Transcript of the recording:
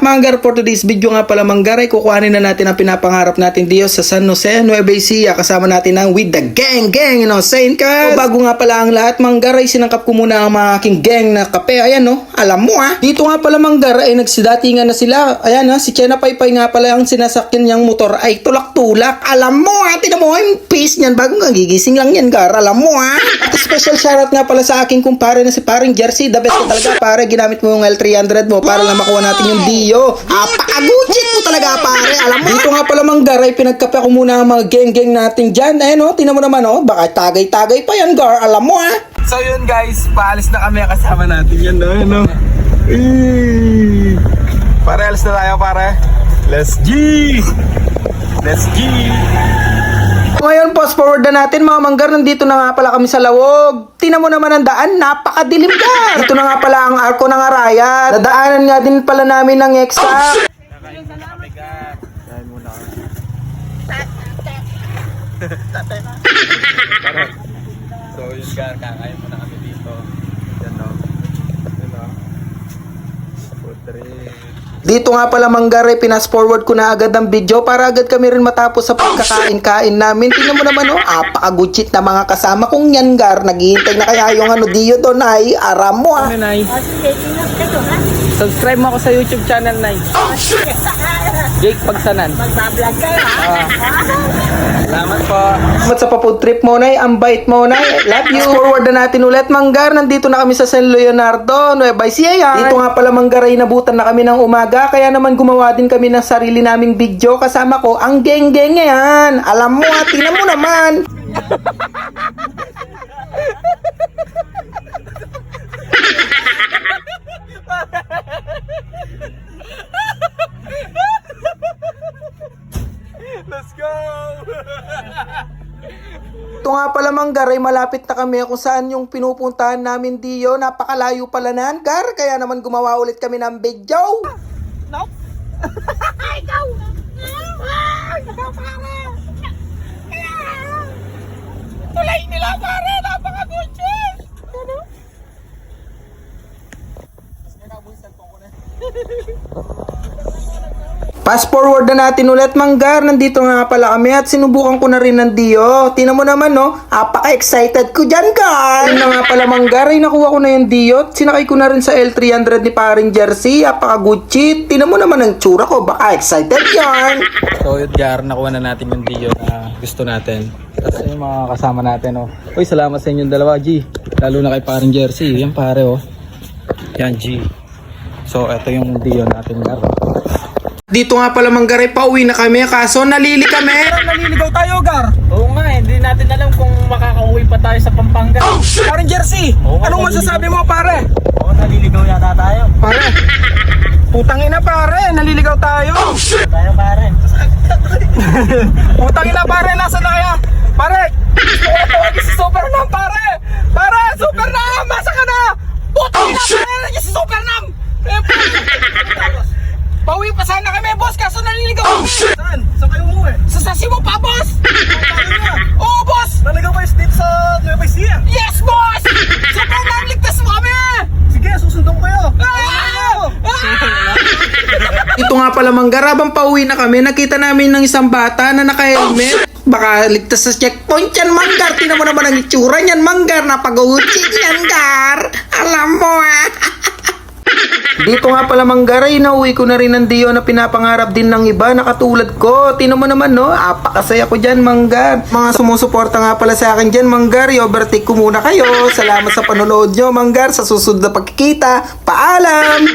up mga gar? For today's video nga pala mga gar, ay kukuhanin na natin ang pinapangarap natin Dios sa San Jose, Nueva Ecija. Kasama natin ang with the gang, you know, saying ka. So, bago nga pala ang lahat mga gar, ay sinangkap ko muna ang mga aking gang na kape. Ayan no, alam mo Dito nga pala mga gar, ay nagsidatingan na sila. Ayan si Chena Paypay nga pala ang sinasakyan niyang motor ay tulak-tulak. Alam mo tinan mo yung pace niyan, bago gigising lang yan gar. Alam mo At special shoutout nga pala sa aking kumpare na si paring Jersey. The best ko talaga pare, ginamit mo yung L300 mo para lang makuha natin yung Dio. Apakagutsit mo talaga pare, alam mo. Dito nga pala mga gar, ay pinagkape ko muna ang mga gang natin dyan. Ayan tinan mo naman baka tagay-tagay pa yan gar, alam mo So yun guys, paalis na kami, kasama natin yan Pare, alis na tayo pare. Let's G! Let's G! Ngayon, fast forward na natin mga manggar, nandito na nga pala kami sa Lawog. Tingnan mo naman ang daan, napakadilim gar. Ito na nga pala ang arko ng Arayat. Nadaanan nga din pala namin ng Exact. Kakain muna kami gar. Kakain muna kami. So yun gar, kakain muna kami dito. Yan Food trip. Dito nga pala manggar, pinas forward ko na agad ang video para agad kami rin matapos sa pagkakain-kain namin. Tingnan mo naman apakagutsit na mga kasama kong yan gar. Naghihintay na kaya yung Dio doon ay aram mo Nay. Subscribe mo ako sa YouTube channel, Nay. Jake Pagsanan. Magbablog kayo Salamat po. Salamat sa pa-food trip mo Nay, ang bait mo Nay. Love you. Fast forward na natin ulit manggar, nandito na kami sa San Leonardo, Nueva Ecija. Dito nga pala manggar, ay nabutan na kami ng umaga, kaya naman gumawa din kami ng sarili naming video. Kasama ko ang gang yan. Alam mo tingnan mo naman. Let's go! Ito nga pala manggar, ay malapit na kami kung saan yung pinupuntahan namin Dio. Napakalayo pala na gar, kaya naman gumawa ulit kami ng video. Nope. Ikaw! Ikaw pare! Tulay nila pare! Napakagutsit! Fast forward na natin ulit manggar, nandito nga pala kami at sinubukan ko na rin ng Dio. Tingnan mo naman apaka-excited ko dyan gar. Yun na nga pala manggar, ay nakuha ko na yung Dio. Sinakay ko na rin sa L300 ni paring Jersey, apaka-gutsit. Tingnan mo naman ang tsura ko, baka excited yan. So yun gar, nakuha na natin yung Dio na gusto natin. Tapos yung mga kasama natin Uy, salamat sa inyong dalawa G. Lalo na kay paring Jersey. Yan pare Yan G. So eto yung Dio natin gar. Dito nga pala manggar, ay pauwi na kami, kaso nalili kami. Naliligaw tayo gar. Oo nga hindi natin alam kung makakauwi pa tayo sa Pampanga. Paring Jersey, anong masasabi mo pare? Oo, naliligaw yata tayo. Pare, putang ina pare, naliligaw tayo. Tayo pare. Putang ina pare, nasa na kaya? Pare, gusto ko tawagin si Supernam pare. Pare, Supernam, masa ka na? Putang ina pare, nandiyan si Supernam. Pauwi pa sana kami boss, kaso naliligaw kami. Saan? Saan kayo umuwi? Sa Sasimo pa boss. Oo boss. Naligaw kayo dito sa Nueva Ecija? Yes boss. Supernam, ligtas mo kami. Sige, susundan ko kayo. Ito nga pala manggar, habang pauwi na kami, nakita namin ng isang bata na naka-helmet. Baka ligtas sa checkpoint yan manggar. Tingnan mo naman ang itsura niyan manggar, napag-utsit yan gar. Alam mo Dito nga pala manggar, ay nauwi ko na rin ng Dio na pinapangarap din ng iba na katulad ko. Tingnan mo naman apakasaya ko dyan manggar. Mga sumusuporta nga pala sa akin dyan manggar, i-overtake ko muna kayo. Salamat sa panonood nyo manggar, sa susunod na pagkikita. Paalam!